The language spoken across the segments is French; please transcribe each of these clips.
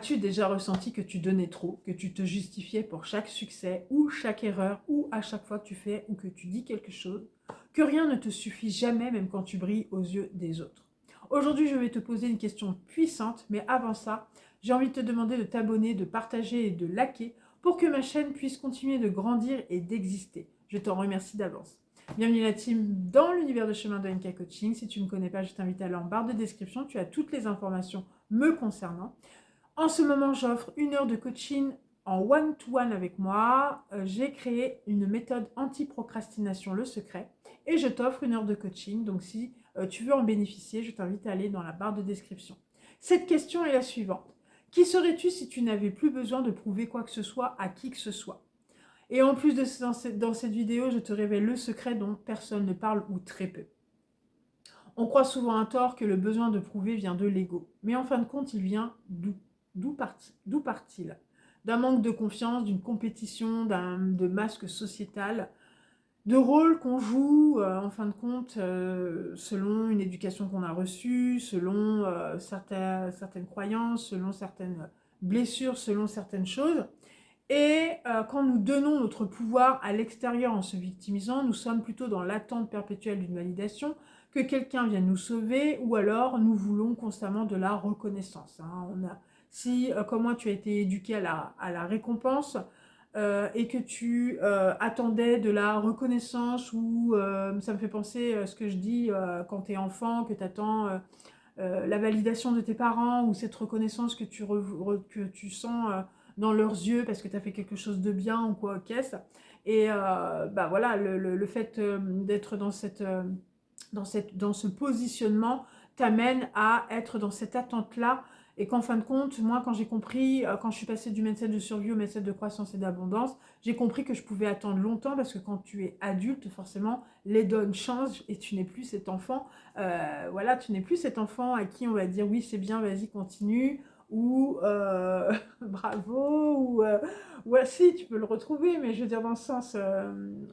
As-tu déjà ressenti que tu donnais trop, que tu te justifiais pour chaque succès ou chaque erreur ou à chaque fois que tu fais ou que tu dis quelque chose, que rien ne te suffit jamais même quand tu brilles aux yeux des autres? Aujourd'hui, je vais te poser une question puissante, mais avant ça, j'ai envie de te demander de t'abonner, de partager et de liker pour que ma chaîne puisse continuer de grandir et d'exister. Je t'en remercie d'avance. Bienvenue la team dans l'univers de Chemin de NK Coaching. Si tu ne me connais pas, je t'invite à aller en barre de description. Tu as toutes les informations me concernant. En ce moment, j'offre 1 heure de coaching en one-to-one avec moi. J'ai créé une méthode anti-procrastination, le secret. Et je t'offre 1 heure de coaching. Donc si tu veux en bénéficier, je t'invite à aller dans la barre de description. Cette question est la suivante. Qui serais-tu si tu n'avais plus besoin de prouver quoi que ce soit à qui que ce soit? Et en plus de dans cette vidéo, je te révèle le secret dont personne ne parle ou très peu. On croit souvent à tort que le besoin de prouver vient de l'ego. Mais en fin de compte, il vient d'où? D'où part-il? D'un manque de confiance, d'une compétition, de masque sociétal, de rôle qu'on joue, en fin de compte, selon une éducation qu'on a reçue, selon certaines croyances, selon certaines blessures, selon certaines choses. Et quand nous donnons notre pouvoir à l'extérieur en se victimisant, nous sommes plutôt dans l'attente perpétuelle d'une validation, que quelqu'un vienne nous sauver, ou alors nous voulons constamment de la reconnaissance. Si, comme moi, tu as été éduqué à la récompense, et que tu attendais de la reconnaissance, ou ça me fait penser à ce que je dis quand tu es enfant, que tu attends la validation de tes parents, ou cette reconnaissance que tu sens dans leurs yeux parce que tu as fait quelque chose de bien ou quoi, qu'est-ce. Et bah voilà, le fait d'être dans ce positionnement t'amène à être dans cette attente-là. Et qu'en fin de compte, moi, quand j'ai compris, quand je suis passée du mindset de survie au mindset de croissance et d'abondance, j'ai compris que je pouvais attendre longtemps parce que quand tu es adulte, forcément, les donnes changent et tu n'es plus cet enfant. Voilà, tu n'es plus cet enfant à qui on va dire oui, c'est bien, vas-y, continue, ou bravo, ou si, tu peux le retrouver, mais je veux dire, dans le sens,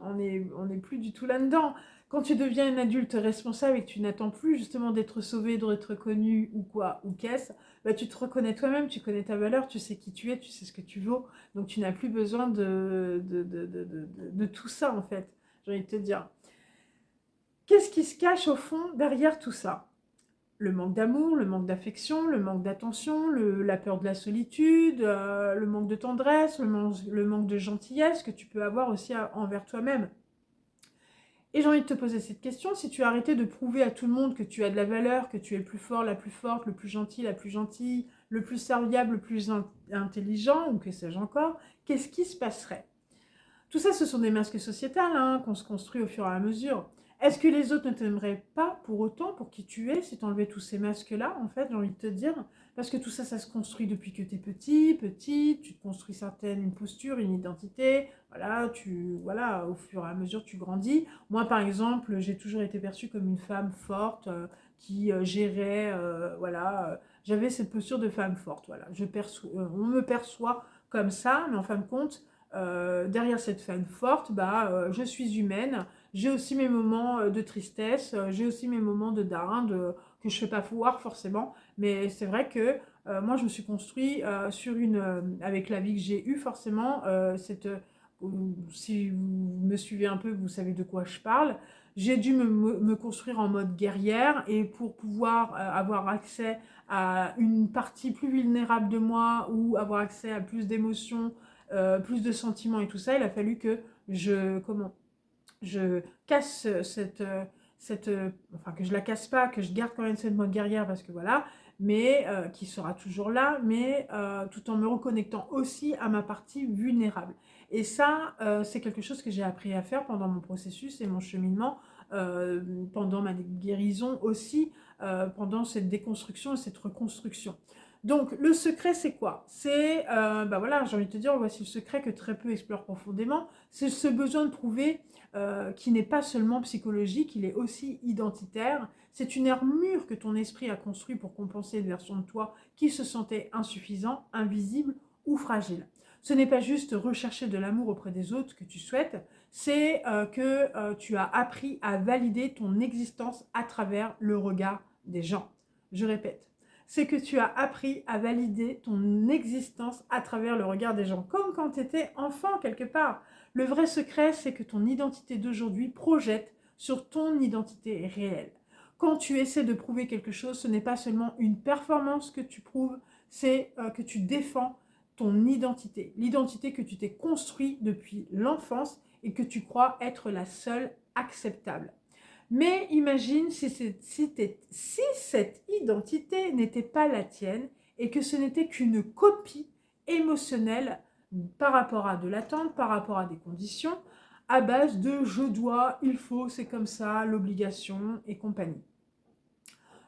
on n'est plus du tout là-dedans. Quand tu deviens une adulte responsable et que tu n'attends plus justement d'être sauvé, d'être connu ou quoi, ou qu'est-ce, bah, tu te reconnais toi-même, tu connais ta valeur, tu sais qui tu es, tu sais ce que tu vaux, donc tu n'as plus besoin de tout ça en fait, j'ai envie de te dire. Qu'est-ce qui se cache au fond derrière tout ça? Le manque d'amour, le manque d'affection, le manque d'attention, la peur de la solitude, le manque de tendresse, le manque de gentillesse que tu peux avoir aussi envers toi-même. Et j'ai envie de te poser cette question, si tu as arrêté de prouver à tout le monde que tu as de la valeur, que tu es le plus fort, la plus forte, le plus gentil, la plus gentille, le plus serviable, le plus intelligent, ou que sais-je encore, qu'est-ce qui se passerait? Tout ça, ce sont des masques sociétals qu'on se construit au fur et à mesure. Est-ce que les autres ne t'aimeraient pas pour autant, pour qui tu es, si tu enlevais tous ces masques-là, en fait, j'ai envie de te dire? Parce que tout ça, ça se construit depuis que tu es petite, tu te construis une posture, une identité, voilà, au fur et à mesure, tu grandis. Moi, par exemple, j'ai toujours été perçue comme une femme forte, qui gérait, j'avais cette posture de femme forte, voilà. On me perçoit comme ça, mais en fin de compte, derrière cette femme forte, je suis humaine, j'ai aussi mes moments de tristesse, j'ai aussi mes moments de dinde que je ne fais pas voir forcément, mais c'est vrai que moi je me suis construit avec la vie que j'ai eue forcément, si vous me suivez un peu, vous savez de quoi je parle. J'ai dû me construire en mode guerrière, et pour pouvoir avoir accès à une partie plus vulnérable de moi, ou avoir accès à plus d'émotions, plus de sentiments et tout ça, il a fallu que je casse enfin que je la casse pas, que je garde quand même cette mode guerrière, parce que voilà, mais qui sera toujours là, mais tout en me reconnectant aussi à ma partie vulnérable. Et ça, c'est quelque chose que j'ai appris à faire pendant mon processus et mon cheminement, pendant ma guérison aussi, pendant cette déconstruction et cette reconstruction. Donc, le secret, c'est quoi? C'est, voilà, j'ai envie de te dire, voici le secret que très peu explorent profondément, c'est ce besoin de prouver qui n'est pas seulement psychologique, il est aussi identitaire. C'est une armure que ton esprit a construite pour compenser une version de toi qui se sentait insuffisant, invisible ou fragile. Ce n'est pas juste rechercher de l'amour auprès des autres que tu souhaites, c'est que tu as appris à valider ton existence à travers le regard des gens. Je répète, c'est que tu as appris à valider ton existence à travers le regard des gens, comme quand tu étais enfant quelque part. Le vrai secret, c'est que ton identité d'aujourd'hui projette sur ton identité réelle. Quand tu essaies de prouver quelque chose, ce n'est pas seulement une performance que tu prouves, c'est que tu défends ton identité. L'identité que tu t'es construite depuis l'enfance et que tu crois être la seule acceptable. Mais imagine si cette identité n'était pas la tienne et que ce n'était qu'une copie émotionnelle par rapport à de l'attente, par rapport à des conditions, à base de je dois, il faut, c'est comme ça, l'obligation et compagnie.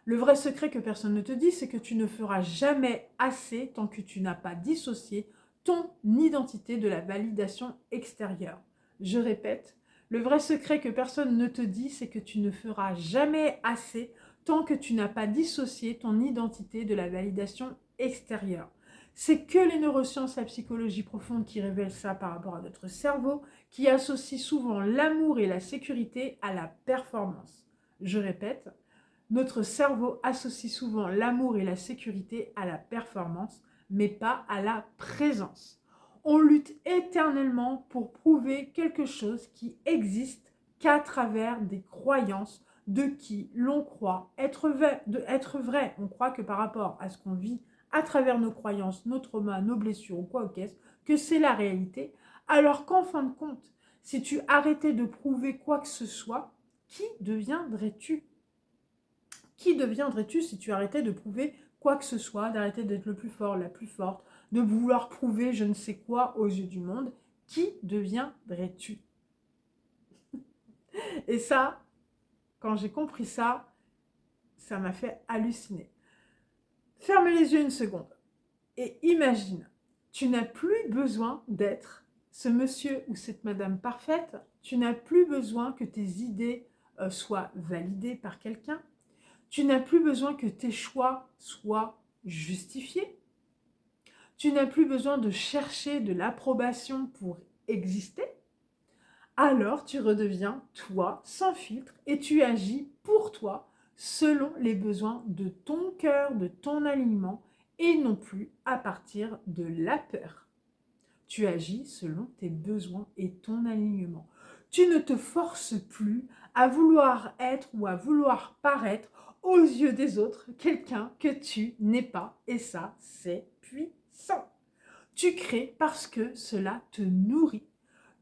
Le vrai secret que personne ne te dit, c'est que tu ne feras jamais assez tant que tu n'as pas dissocié ton identité de la validation extérieure. Je répète, le vrai secret que personne ne te dit, c'est que tu ne feras jamais assez tant que tu n'as pas dissocié ton identité de la validation extérieure. C'est que les neurosciences et la psychologie profonde qui révèlent ça par rapport à notre cerveau, qui associe souvent l'amour et la sécurité à la performance. Je répète, notre cerveau associe souvent l'amour et la sécurité à la performance, mais pas à la présence. On lutte éternellement pour prouver quelque chose qui existe qu'à travers des croyances de qui l'on croit être vrai. On croit que par rapport à ce qu'on vit à travers nos croyances, nos traumas, nos blessures ou quoi qu'est-ce, que c'est la réalité, alors qu'en fin de compte, si tu arrêtais de prouver quoi que ce soit, qui deviendrais-tu ? Qui deviendrais-tu si tu arrêtais de prouver quoi que ce soit, d'arrêter d'être le plus fort, la plus forte, de vouloir prouver je ne sais quoi aux yeux du monde? Qui deviendrais-tu? Et ça, quand j'ai compris ça, ça m'a fait halluciner. Ferme les yeux une seconde et imagine, tu n'as plus besoin d'être ce monsieur ou cette madame parfaite, tu n'as plus besoin que tes idées soient validées par quelqu'un, tu n'as plus besoin que tes choix soient justifiés. Tu n'as plus besoin de chercher de l'approbation pour exister. Alors tu redeviens toi, sans filtre, et tu agis pour toi, selon les besoins de ton cœur, de ton alignement, et non plus à partir de la peur. Tu agis selon tes besoins et ton alignement. Tu ne te forces plus à vouloir être ou à vouloir paraître aux yeux des autres quelqu'un que tu n'es pas. Et ça, c'est puissant. Tu crées parce que cela te nourrit.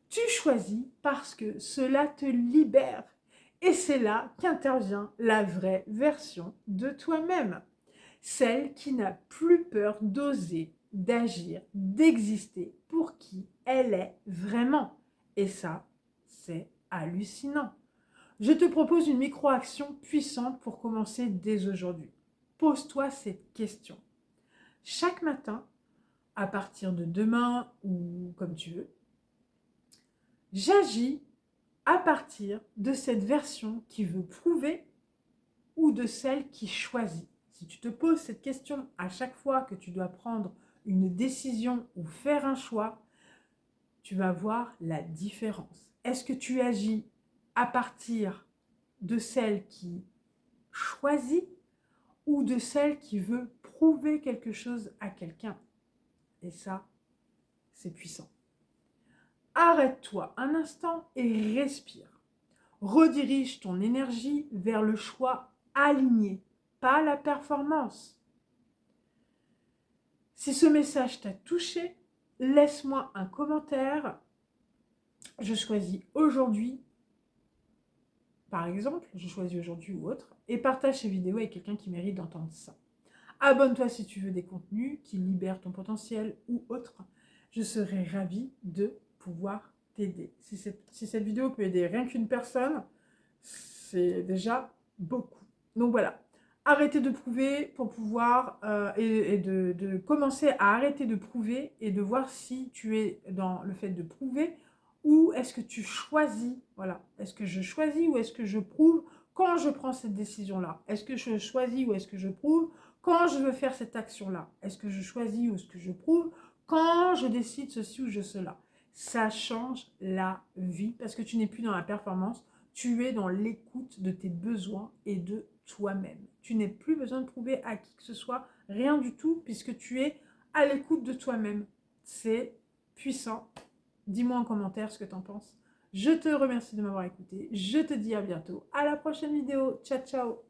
Tu choisis parce que cela te libère. Et c'est là qu'intervient la vraie version de toi-même. Celle qui n'a plus peur d'oser, d'agir, d'exister pour qui elle est vraiment. Et ça, c'est hallucinant. Je te propose une micro-action puissante pour commencer dès aujourd'hui. Pose-toi cette question. Chaque matin, à partir de demain ou comme tu veux, j'agis à partir de cette version qui veut prouver ou de celle qui choisit. Si tu te poses cette question à chaque fois que tu dois prendre une décision ou faire un choix, tu vas voir la différence. Est-ce que tu agis à partir de celle qui choisit ou de celle qui veut prouver quelque chose à quelqu'un? Et ça, c'est puissant. Arrête-toi un instant et respire. Redirige ton énergie vers le choix aligné, pas la performance. Si ce message t'a touché, laisse-moi un commentaire. Je choisis aujourd'hui, par exemple, je choisis aujourd'hui ou autre, et partage ces vidéos avec quelqu'un qui mérite d'entendre ça. Abonne-toi si tu veux des contenus qui libèrent ton potentiel ou autre. Je serai ravie de pouvoir t'aider. Si cette vidéo peut aider rien qu'une personne, c'est déjà beaucoup. Donc voilà, arrêtez de prouver pour pouvoir et de commencer à arrêter de prouver et de voir si tu es dans le fait de prouver ou est-ce que tu choisis, voilà, est-ce que je choisis ou est-ce que je prouve quand je prends cette décision-là? Est-ce que je choisis ou est-ce que je prouve quand je veux faire cette action-là? Est-ce que je choisis ou est-ce que je prouve quand je décide ceci ou cela? Ça change la vie parce que tu n'es plus dans la performance, tu es dans l'écoute de tes besoins et de toi-même. Tu n'as plus besoin de prouver à qui que ce soit, rien du tout, puisque tu es à l'écoute de toi-même. C'est puissant. Dis-moi en commentaire ce que tu en penses. Je te remercie de m'avoir écouté. Je te dis à bientôt. À la prochaine vidéo. Ciao, ciao.